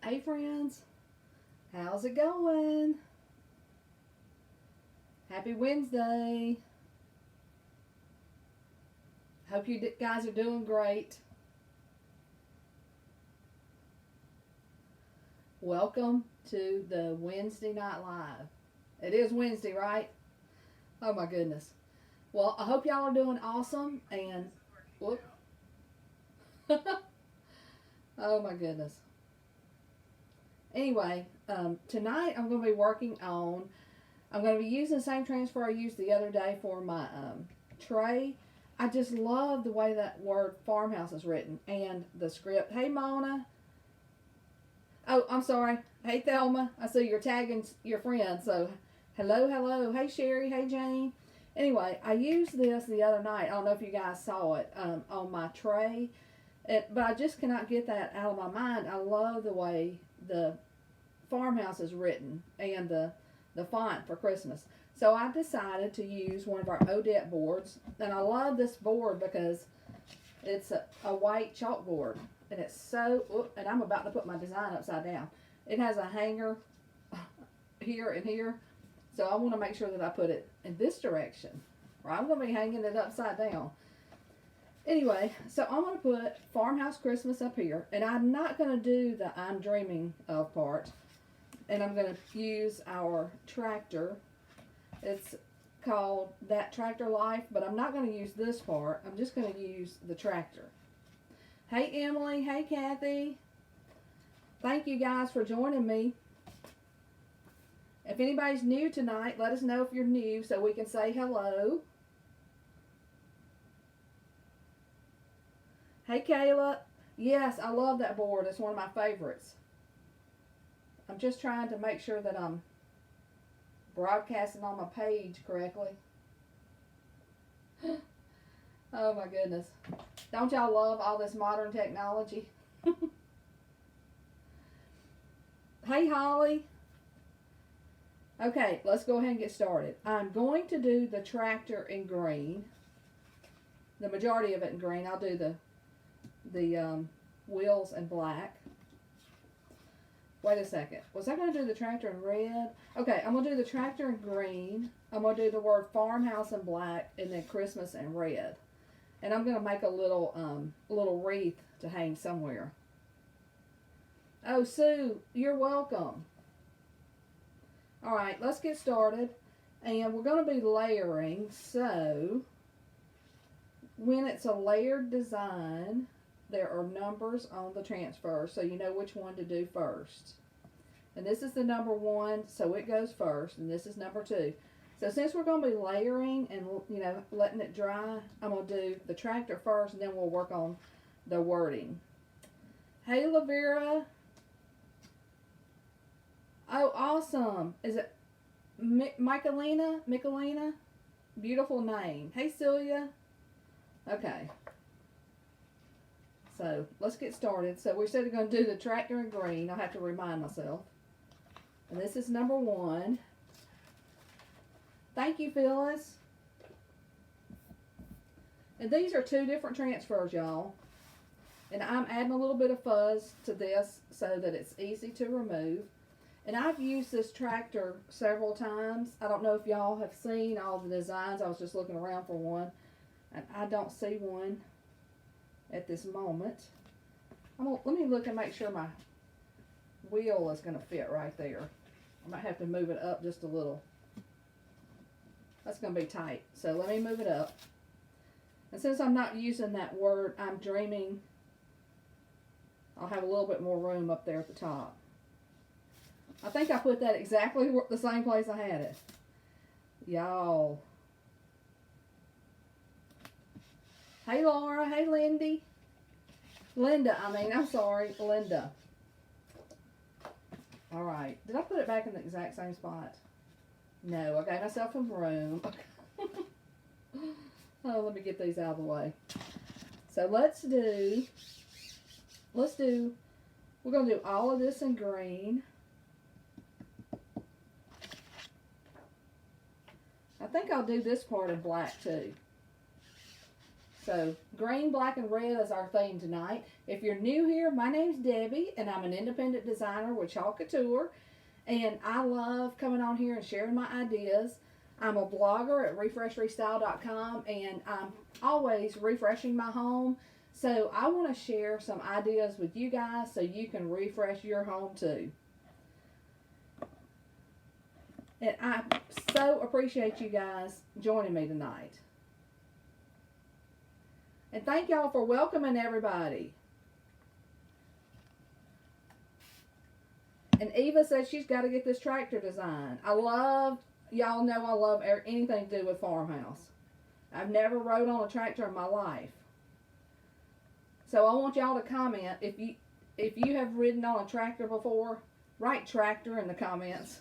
Hey friends, how's it going? Happy Wednesday. Hope you guys are doing great. Welcome to the Wednesday Night Live. It is Wednesday, right? Oh my goodness. Well, I hope y'all are doing awesome and whoop. Oh my goodness. Anyway, tonight I'm going to be working on, I'm going to be using the same transfer I used the other day for my tray. I just love the way that word farmhouse is written and the script. Hey Mona. Oh, I'm sorry. Hey Thelma. I see you're tagging your friend. So hello, hello. Hey Sherry. Hey Jane. Anyway, I used this the other night. I don't know if you guys saw it on my tray. But I just cannot get that out of my mind. I love the way the farmhouse is written and the font for Christmas. So I decided to use one of our Odette boards. And I love this board because it's a white chalkboard. And it's so, and I'm about to put my design upside down. It has a hanger here and here. So I want to make sure that I put it in this direction. Or I'm going to be hanging it upside down. Anyway, so I'm going to put Farmhouse Christmas up here. And I'm not going to do the I'm Dreaming of part. And I'm going to use our tractor. It's called That Tractor Life, but I'm not going to use this part. I'm just going to use the tractor. Hey Emily, hey Kathy. Thank you guys for joining me. If anybody's new tonight, let us know if you're new so we can say hello. Hey Kayla. Yes, I love that board. It's one of my favorites. I'm just trying to make sure that I'm broadcasting on my page correctly. Oh my goodness. Don't y'all love all this modern technology? Hey Holly. Okay, let's go ahead and get started. I'm going to do the tractor in green. The majority of it in green. I'll do the wheels in black. Wait a second. Was I going to do the tractor in red? Okay, I'm going to do the tractor in green. I'm going to do the word farmhouse in black and then Christmas in red. And I'm going to make a little wreath to hang somewhere. Oh, Sue, you're welcome. All right, let's get started. And we're going to be layering. So, when it's a layered design, there are numbers on the transfer, so you know which one to do first. And this is the number 1, so it goes first, and this is number 2. So since we're going to be layering and, you know, letting it dry, I'm going to do the tractor first, and then we'll work on the wording. Hey, Lavera. Oh, awesome. Is it Michelina? Michelina? Beautiful name. Hey, Celia. Okay. So, let's get started. So, we said we're going to do the tractor in green. I'll have to remind myself. And this is number 1. Thank you, Phyllis. And these are 2 different transfers, y'all. And I'm adding a little bit of fuzz to this so that it's easy to remove. And I've used this tractor several times. I don't know if y'all have seen all the designs. I was just looking around for one. And I don't see one at this moment. Let me look and make sure my wheel is going to fit right there. I might have to move it up just a little. That's going to be tight. So let me move it up. And since I'm not using that word, I'm dreaming, I'll have a little bit more room up there at the top. I think I put that exactly the same place I had it. Y'all. Hey Laura, hey Lindy. Linda, I'm sorry, Linda. Alright, did I put it back in the exact same spot? No, I gave myself some room. Oh, let me get these out of the way. So we're going to do all of this in green. I think I'll do this part in black too. So green, black, and red is our theme tonight. If you're new here, my name's Debbie, and I'm an independent designer with Chalk Couture. And I love coming on here and sharing my ideas. I'm a blogger at refreshrestyle.com, and I'm always refreshing my home. So I want to share some ideas with you guys so you can refresh your home too. And I so appreciate you guys joining me tonight. And thank y'all for welcoming everybody. And Eva said she's got to get this tractor design. Y'all know I love anything to do with Farmhouse. I've never rode on a tractor in my life. So I want y'all to comment if you have ridden on a tractor before, write tractor in the comments.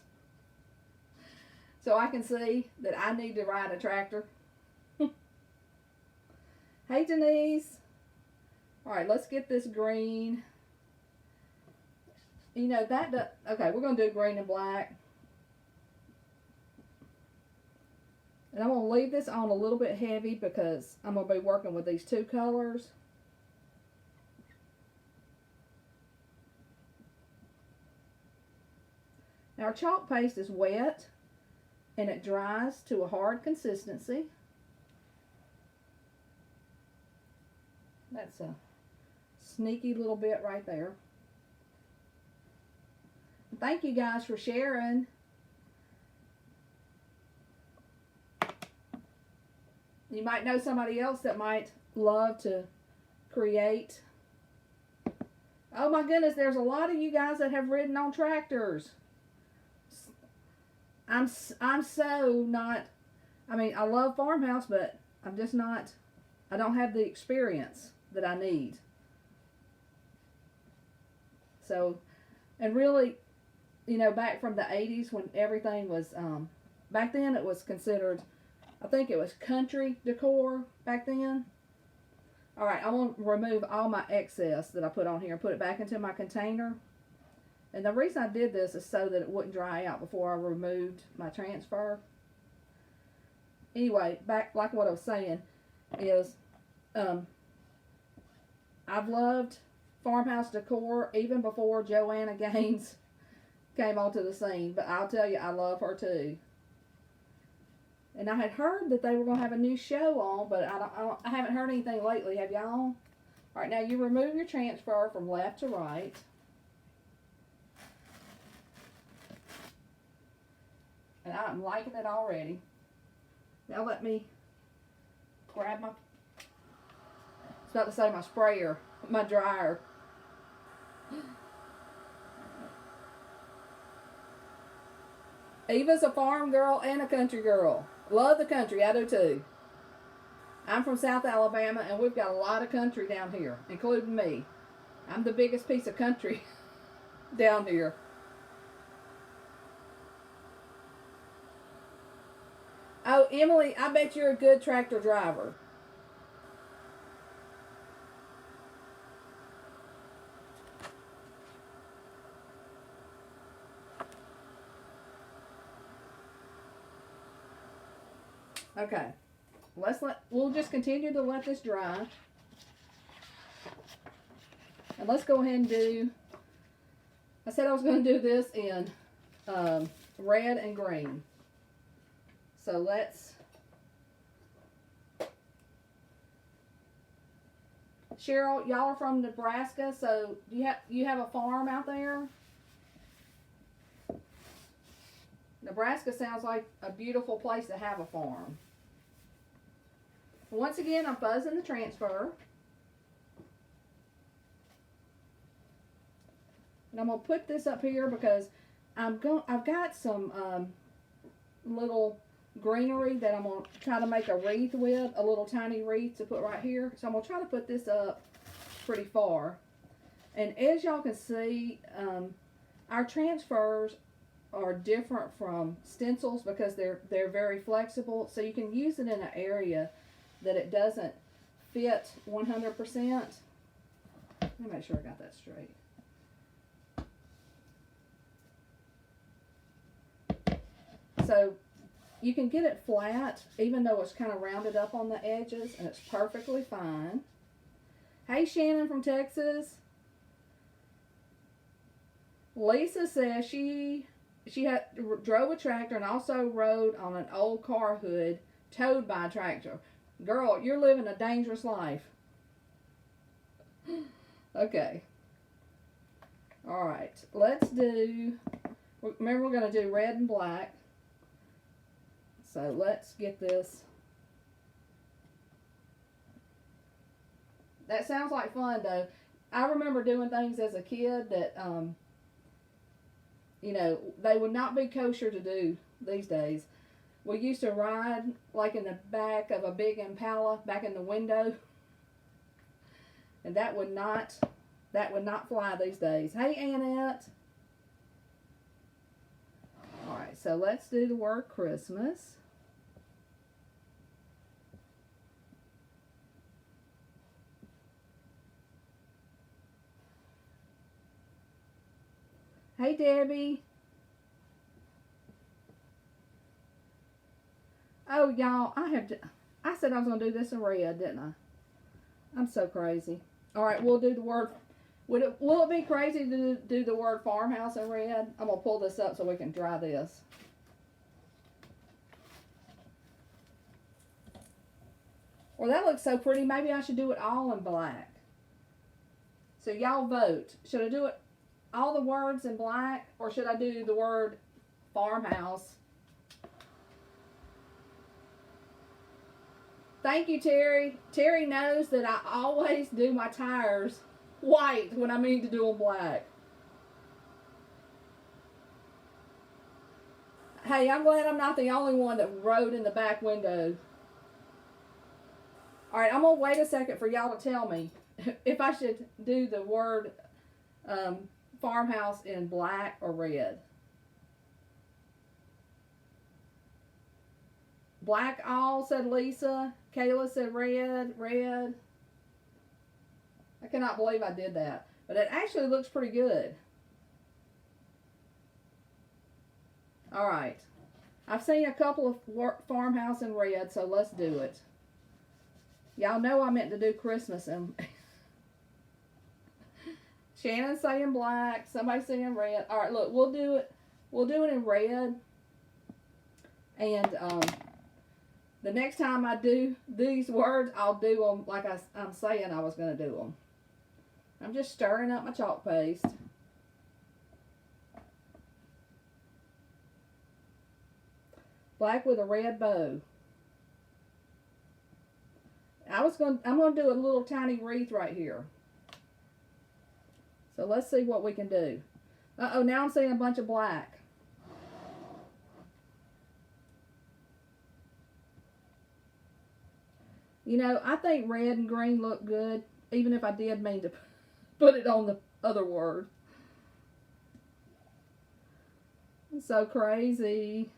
So I can see that I need to ride a tractor. Hey Denise. Alright, let's get this green. You know, okay, we're going to do green and black. And I'm going to leave this on a little bit heavy because I'm going to be working with these two colors. Now our chalk paste is wet and it dries to a hard consistency. That's a sneaky little bit right there. Thank you guys for sharing. You might know somebody else that might love to create. Oh my goodness, there's a lot of you guys that have ridden on tractors. I'm so not, I mean, I love Farmhouse, but I'm just not, I don't have the experience that I need. So, and really, you know, back from the 80s when everything was, back then it was considered, I think it was country decor back then. Alright, I want to remove all my excess that I put on here and put it back into my container. And the reason I did this is so that it wouldn't dry out before I removed my transfer. Anyway, back like what I was saying is, I've loved Farmhouse decor even before Joanna Gaines came onto the scene. But I'll tell you, I love her too. And I had heard that they were going to have a new show on, but I haven't heard anything lately. Have y'all? Alright, now you remove your transfer from left to right. And I'm liking it already. Now let me grab my, I was about to say my sprayer, my dryer. Eva's a farm girl and a country girl. Love the country, I do too. I'm from South Alabama and we've got a lot of country down here, including me. I'm the biggest piece of country down here. Oh, Emily, I bet you're a good tractor driver. Okay, we'll just continue to let this dry. And let's go ahead and do, I said I was going to do this in red and green. So let's, Cheryl, y'all are from Nebraska, so do you have a farm out there? Nebraska sounds like a beautiful place to have a farm. Once again, I'm fuzzing the transfer. And I'm going to put this up here because I've got some little greenery that I'm going to try to make a wreath with, a little tiny wreath to put right here. So I'm going to try to put this up pretty far. And as y'all can see, our transfers are different from stencils because they're very flexible. So you can use it in an area that it doesn't fit 100%. Let me make sure I got that straight. So you can get it flat, even though it's kind of rounded up on the edges, and it's perfectly fine. Hey, Shannon from Texas. Lisa says she drove a tractor and also rode on an old car hood towed by a tractor. Girl, you're living a dangerous life. Okay. All right. Let's do, remember we're going to do red and black. So let's get this. That sounds like fun, though. I remember doing things as a kid that, you know, they would not be kosher to do these days. We used to ride like in the back of a big Impala, back in the window. And that would not fly these days. Hey, Annette. All right, so let's do the word Christmas. Hey, Debbie. Oh, y'all, I said I was going to do this in red, didn't I? I'm so crazy. All right, we'll do the word. Will it be crazy to do the word farmhouse in red? I'm going to pull this up so we can dry this. Well, that looks so pretty. Maybe I should do it all in black. So y'all vote. Should I do it all the words in black, or should I do the word farmhouse? Thank you, Terry. Terry knows that I always do my tires white when I mean to do them black. Hey, I'm glad I'm not the only one that rode in the back window. All right, I'm going to wait a second for y'all to tell me if I should do the word farmhouse in black or red. Black all, said Lisa. Kayla said red, red. I cannot believe I did that. But it actually looks pretty good. All right. I've seen a couple of farmhouse in red, so let's do it. Y'all know I meant to do Christmas in... Shannon's saying black. Somebody's saying red. All right, look, we'll do it. We'll do it in red. And the next time I do these words, I'll do them like I'm saying I was going to do them. I'm just stirring up my chalk paste. Black with a red bow. I'm going to do a little tiny wreath right here. So let's see what we can do. Uh-oh, now I'm seeing a bunch of black. You know, I think red and green look good, even if I did mean to put it on the other word. It's so crazy.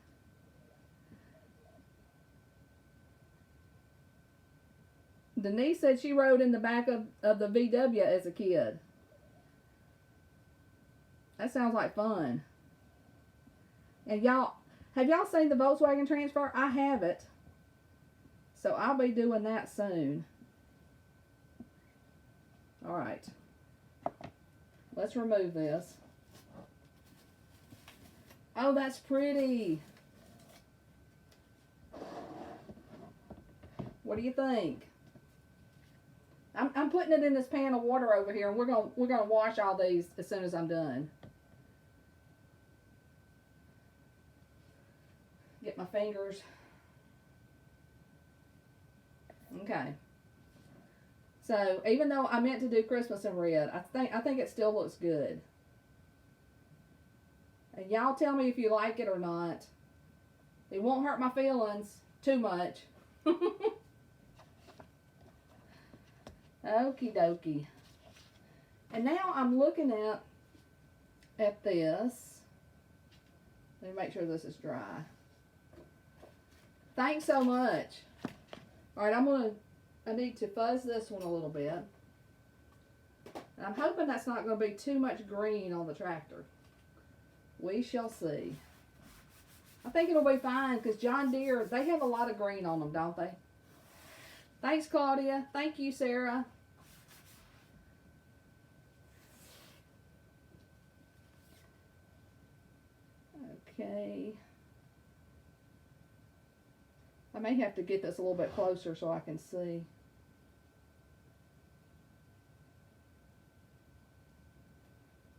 Denise said she rode in the back of the VW as a kid. That sounds like fun. And y'all, have y'all seen the Volkswagen Transfer? I have it. So I'll be doing that soon. All right. Let's remove this. Oh, that's pretty. What do you think? I'm putting it in this pan of water over here, and we're gonna wash all these as soon as I'm done. Get my fingers. Okay. So even though I meant to do Christmas in red, I think it still looks good. And y'all tell me if you like it or not. It won't hurt my feelings too much. Okie dokie. And now I'm looking at this. Let me make sure this is dry. Thanks so much. All right, I need to fuzz this one a little bit. And I'm hoping that's not going to be too much green on the tractor. We shall see. I think it'll be fine because John Deere, they have a lot of green on them, don't they? Thanks, Claudia. Thank you, Sarah. Okay. I may have to get this a little bit closer so I can see.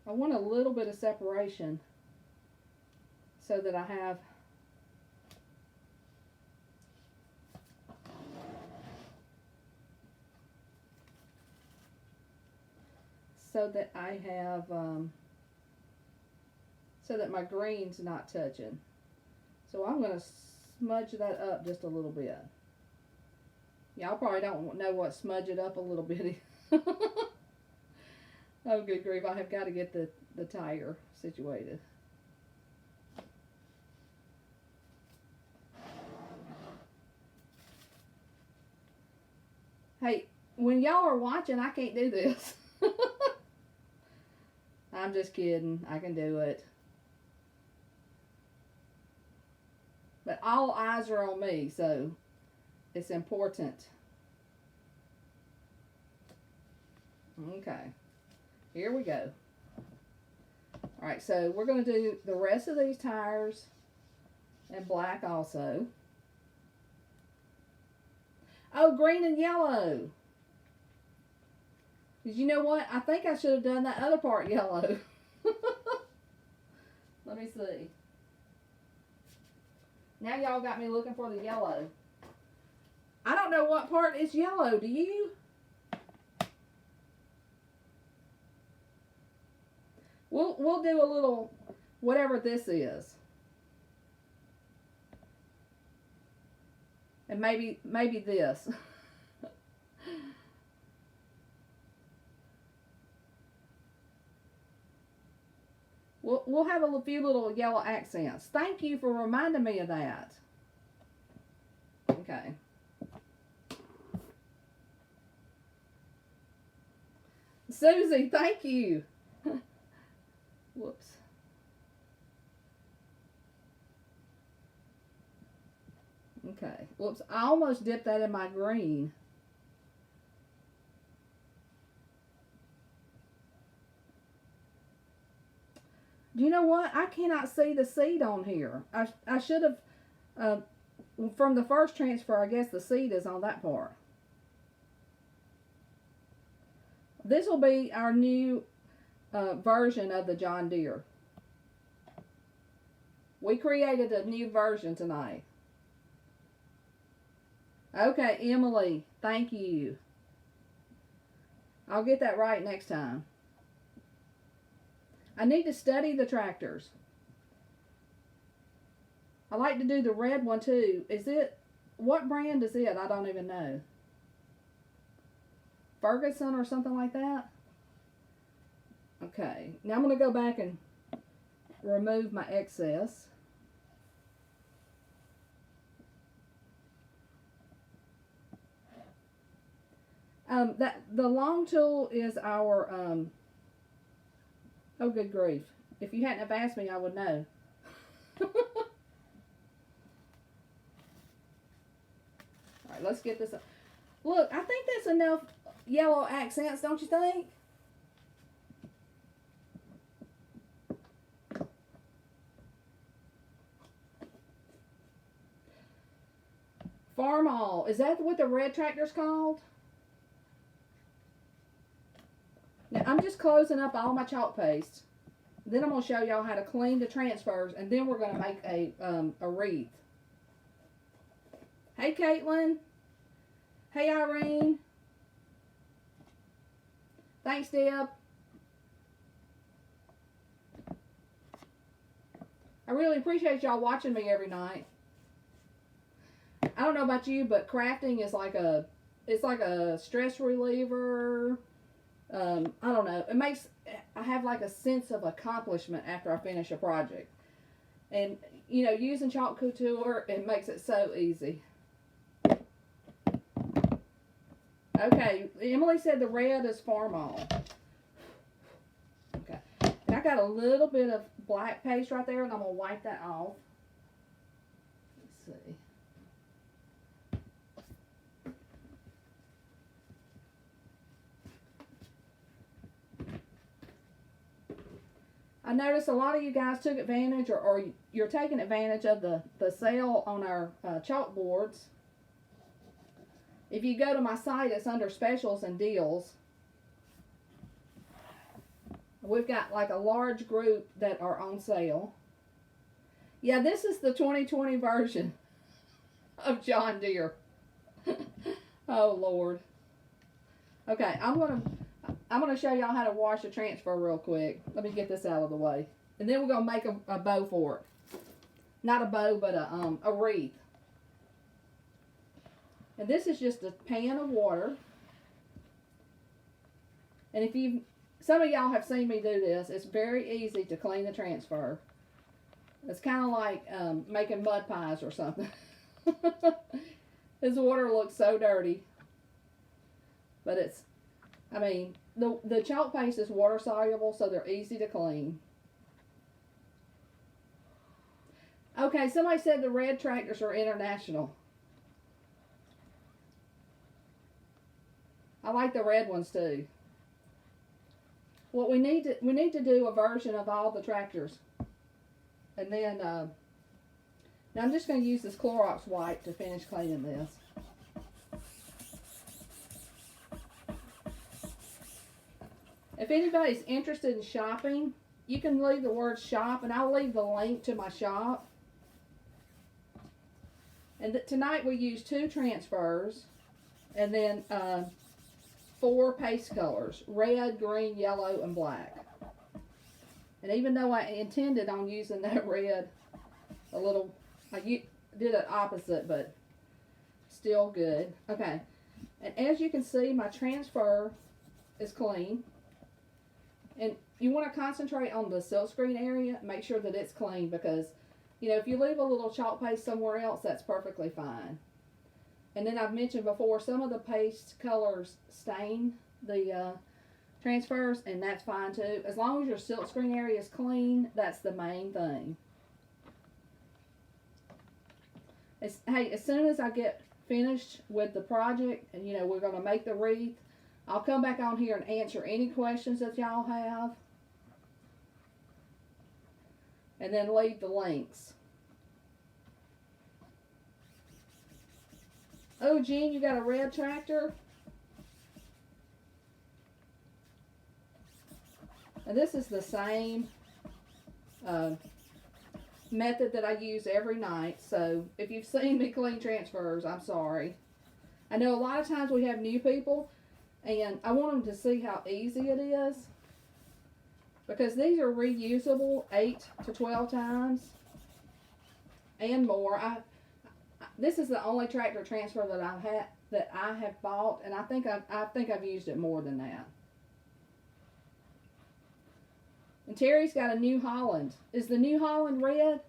I want a little bit of separation so that I have so that my green's not touching. So I'm going to smudge that up just a little bit. Y'all probably don't know what smudge it up a little bit is. Oh, good grief. I have got to get the tire situated. Hey, when y'all are watching, I can't do this. I'm just kidding. I can do it. But all eyes are on me, so it's important. Okay. Here we go. Alright, so we're going to do the rest of these tires in black also. Oh, green and yellow. Did you know what? I think I should have done that other part yellow. Let me see. Now y'all got me looking for the yellow. I don't know what part is yellow. Do you? We'll do a little whatever this is. And maybe this. We'll have a few little yellow accents. Thank you for reminding me of that. Okay. Susie, thank you. Whoops. Okay. Whoops. I almost dipped that in my green. Do you know what? I cannot see the seed on here. I should have, from the first transfer, I guess the seed is on that part. This will be our new version of the John Deere. We created a new version tonight. Okay, Emily, thank you. I'll get that right next time. I need to study the tractors. I like to do the red one too. Is it, what brand is it? I don't even know. Ferguson or something like that? Okay, now I'm going to go back and remove my excess. The long tool is our, oh good grief. If you hadn't have asked me, I would know. Alright, let's get this up. Look, I think that's enough yellow accents, don't you think? Farmhouse. Is that what the red tractor's called? Now, I'm just closing up all my chalk paste. Then I'm going to show y'all how to clean the transfers, and then we're going to make a wreath. Hey, Caitlin. Hey, Irene. Thanks, Deb. I really appreciate y'all watching me every night. I don't know about you, but crafting is like a stress reliever. I don't know. I have like a sense of accomplishment after I finish a project. And, you know, using Chalk Couture, it makes it so easy. Okay, Emily said the red is Farmhouse. Okay. And I got a little bit of black paste right there, and I'm going to wipe that off. see. I noticed a lot of you guys took advantage, or you're taking advantage of the sale on our chalkboards. If you go to my site, it's under specials and deals. We've got like a large group that are on sale. Yeah, this is the 2020 version of John Deere. Oh, Lord. Okay, I'm gonna show y'all how to wash a transfer real quick. Let me get this out of the way. And then we're gonna make a bow for it. Not a bow, but a wreath. And this is just a pan of water. And if some of y'all have seen me do this, it's very easy to clean the transfer. It's kind of like making mud pies or something. This water looks so dirty. But it's, I mean, the chalk paste is water soluble, so they're easy to clean. Okay, somebody said the red tractors are international. I like the red ones too. Well, we need to do a version of all the tractors. And then, now I'm just going to use this Clorox wipe to finish cleaning this. If anybody's interested in shopping, you can leave the word shop, and I'll leave the link to my shop. And tonight we use 2 transfers, and then 4 paste colors: red, green, yellow, and black. And even though I intended on using that red a little, I did it opposite, but still good. Okay, and as you can see, my transfer is clean. And you want to concentrate on the silkscreen area. Make sure that it's clean, because, you know, if you leave a little chalk paste somewhere else, that's perfectly fine. And then I've mentioned before, some of the paste colors stain the transfers, and that's fine too. As long as your silkscreen area is clean, that's the main thing. Hey, as soon as I get finished with the project, and you know, we're going to make the wreath, I'll come back on here and answer any questions that y'all have. And then leave the links. Oh, Jean, you got a red tractor? And this is the same method that I use every night. So if you've seen me clean transfers, I'm sorry. I know a lot of times we have new people, and I want them to see how easy it is, because these are reusable 8 to 12 times and more. This is the only tractor transfer that I have bought, and I think I've used it more than that. And Terry's got a New Holland. Is the New Holland red?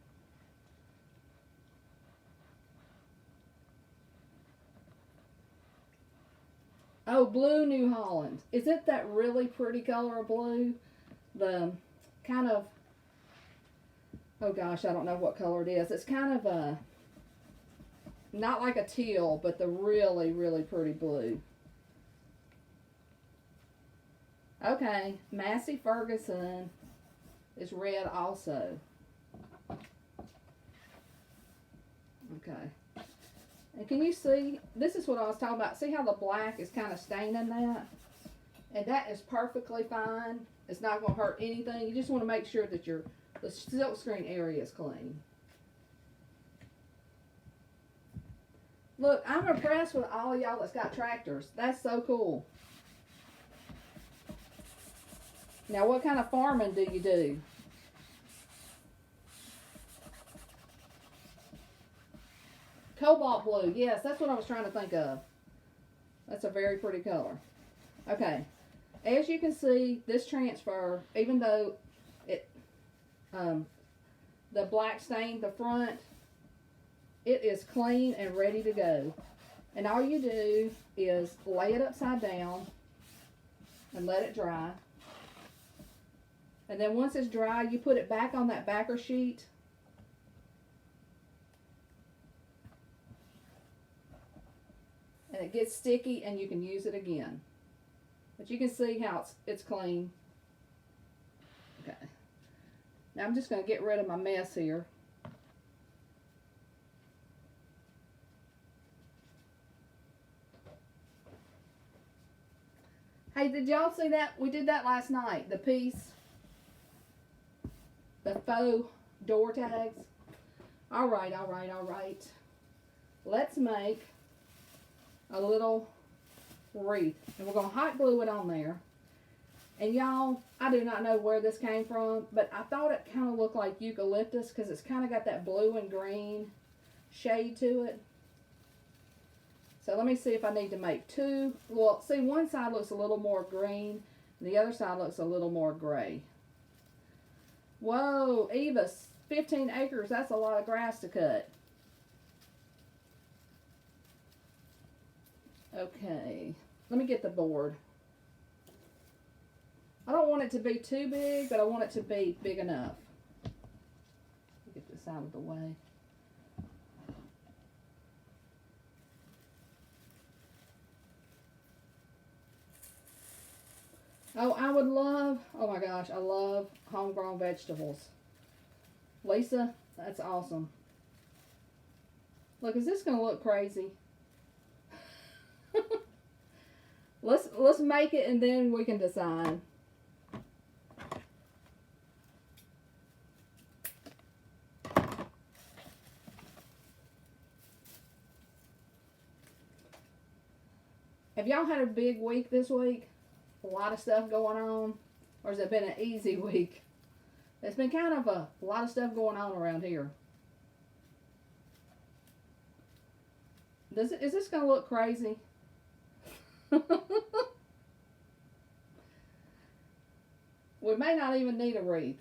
Oh, blue New Holland. Is it that really pretty color of blue? The kind of, oh gosh, I don't know what color it is. It's kind of a, not like a teal, but the really, really pretty blue. Okay, Massey Ferguson is red also. Okay. And can you see, this is what I was talking about. See how the black is kind of staining that? And that is perfectly fine. It's not going to hurt anything. You just want to make sure that the silk screen area is clean. Look, I'm impressed with all of y'all that's got tractors. That's so cool. Now, what kind of farming do you do? Cobalt blue. Yes, that's what I was trying to think of. That's a very pretty color. Okay. As you can see, this transfer, even though it the black stained the front, it is clean and ready to go. And all you do is lay it upside down and let it dry. And then once it's dry, you put it back on that backer sheet. and it gets sticky and you can use it again. But you can see how it's clean. Okay. Now I'm just going to get rid of my mess here. Hey, did y'all see that? We did that last night. The piece. The faux door tags. Alright, alright, alright. Let's make a little wreath. And we're going to hot glue it on there. And y'all, I do not know where this came from, but I thought it kind of looked like eucalyptus because it's kind of got that blue and green shade to it. So let me see if I need to make two. Well, see, one side looks a little more green, and the other side looks a little more gray. Whoa, Eva, 15 acres, that's a lot of grass to cut. Okay, let me get the board. I don't want it to be too big, but I want it to be big enough. Get this out of the way. Oh, I would love, oh my gosh, I love homegrown vegetables. Lisa, that's awesome. Look, is this going to look crazy? Let's make it and then we can decide. Have y'all had a big week this week? A lot of stuff going on? Or has it been an easy week? It's been kind of a lot of stuff going on around here. Is this going to look crazy? We may not even need a wreath.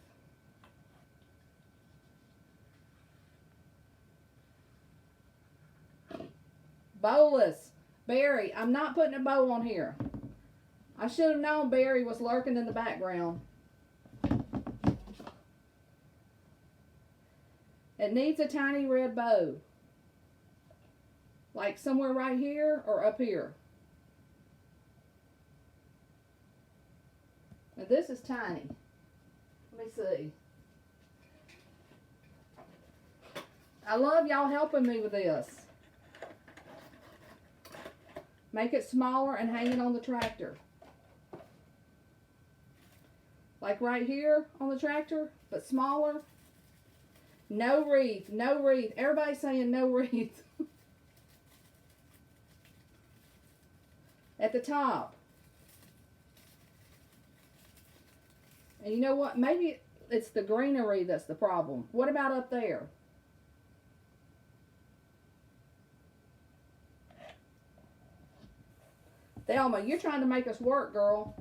Bowless. Barry, I'm not putting a bow on here. I should have known Barry was lurking in the background. It needs a tiny red bow. Like somewhere right here or up here. Now this is tiny. Let me see. I love y'all helping me with this. Make it smaller and hang it on the tractor. Like right here on the tractor, but smaller. No wreath, no wreath. Everybody's saying no wreath. At the top. And you know what? Maybe it's the greenery that's the problem. What about up there? Thelma, you're trying to make us work, girl.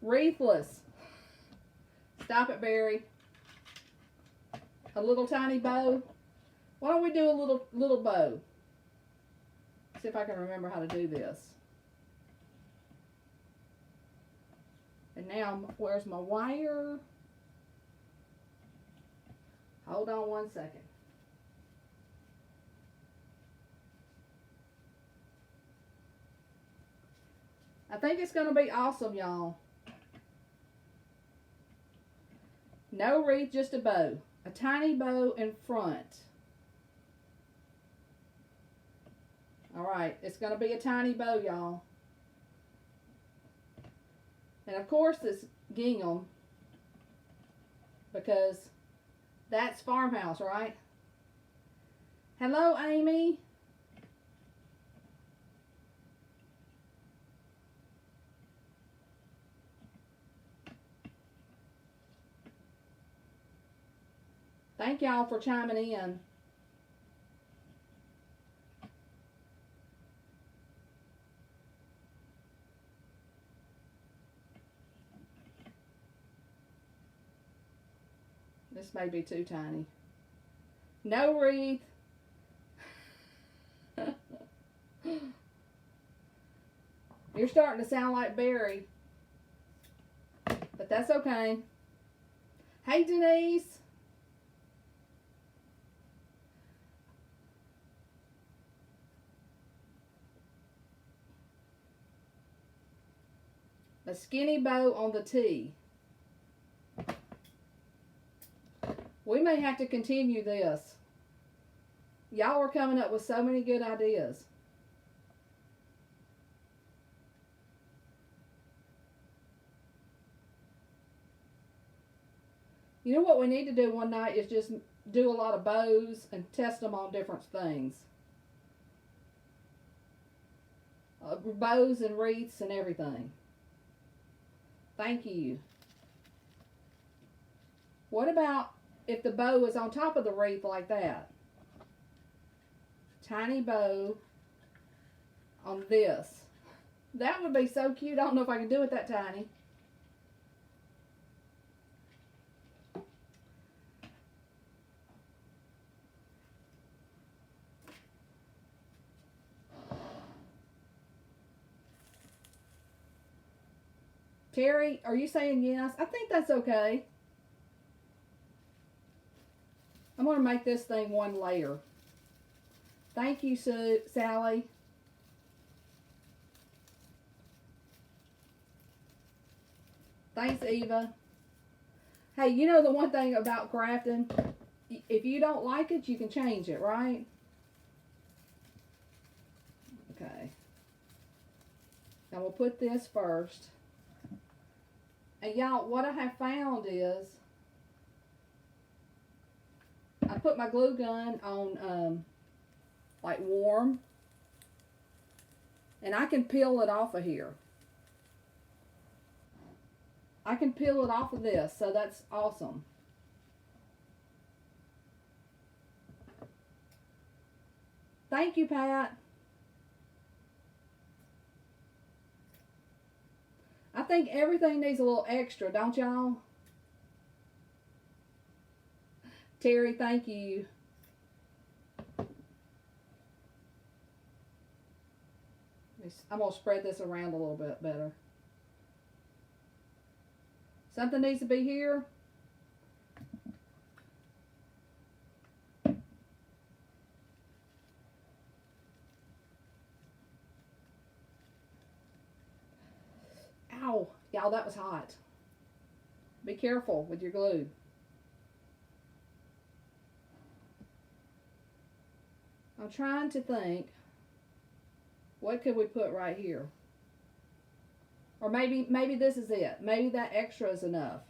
Wreathless. Stop it, Barry. A little tiny bow. Why don't we do a little bow? See if I can remember how to do this. And now, where's my wire? Hold on one second. I think it's going to be awesome, y'all. No wreath, just a bow. A tiny bow in front. Alright, it's going to be a tiny bow, y'all. And of course this gingham, because that's Farmhouse, right? Hello, Amy. Thank y'all for chiming in. This may be too tiny. No wreath. You're starting to sound like Barry. But that's okay. Hey, Denise. A skinny bow on the T. We may have to continue this. Y'all are coming up with so many good ideas. You know what we need to do one night is just do a lot of bows and test them on different things. Bows and wreaths and everything. Thank you. What about if the bow is on top of the wreath like that? Tiny bow on this. That would be so cute. I don't know if I can do it that tiny. Terry, are you saying yes? I think that's okay. I'm going to make this thing one layer. Thank you, Sally. Thanks, Eva. Hey, you know the one thing about crafting? If you don't like it, you can change it, right? Okay. Now we'll put this first. And y'all, what I have found is I put my glue gun on like warm, and I can peel it off of here. I can peel it off of this, so that's awesome. Thank you, Pat. I think everything needs a little extra, don't y'all? Terry, thank you. I'm going to spread this around a little bit better. Something needs to be here. Ow, y'all, that was hot. Be careful with your glue. I'm trying to think, what could we put right here? Or maybe this is it. Maybe that extra is enough.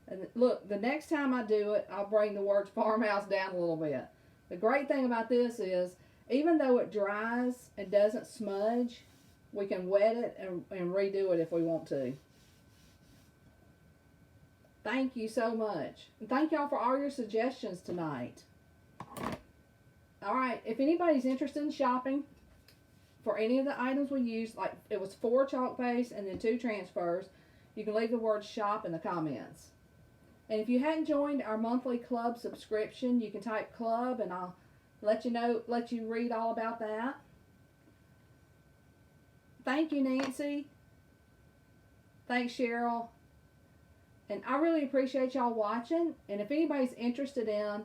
And look, the next time I do it, I'll bring the word farmhouse down a little bit. The great thing about this is, even though it dries and doesn't smudge, we can wet it and redo it if we want to. Thank you so much. And thank y'all for all your suggestions tonight. Alright, if anybody's interested in shopping for any of the items we used, like it was 4 chalk paste and then 2 transfers, you can leave the word shop in the comments. And if you hadn't joined our monthly club subscription, you can type club and I'll let you read all about that. Thank you, Nancy. Thanks, Cheryl. And I really appreciate y'all watching. And if anybody's interested in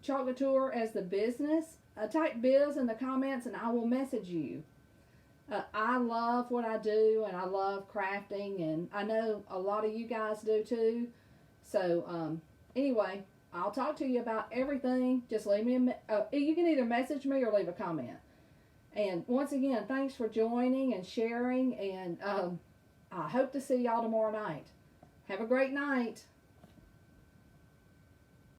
Chalk Couture as the business, type biz in the comments and I will message you. I love what I do and I love crafting, and I know a lot of you guys do too. So anyway, I'll talk to you about everything. Just leave me you can either message me or leave a comment. And once again, thanks for joining and sharing, and I hope to see y'all tomorrow night. Have a great night.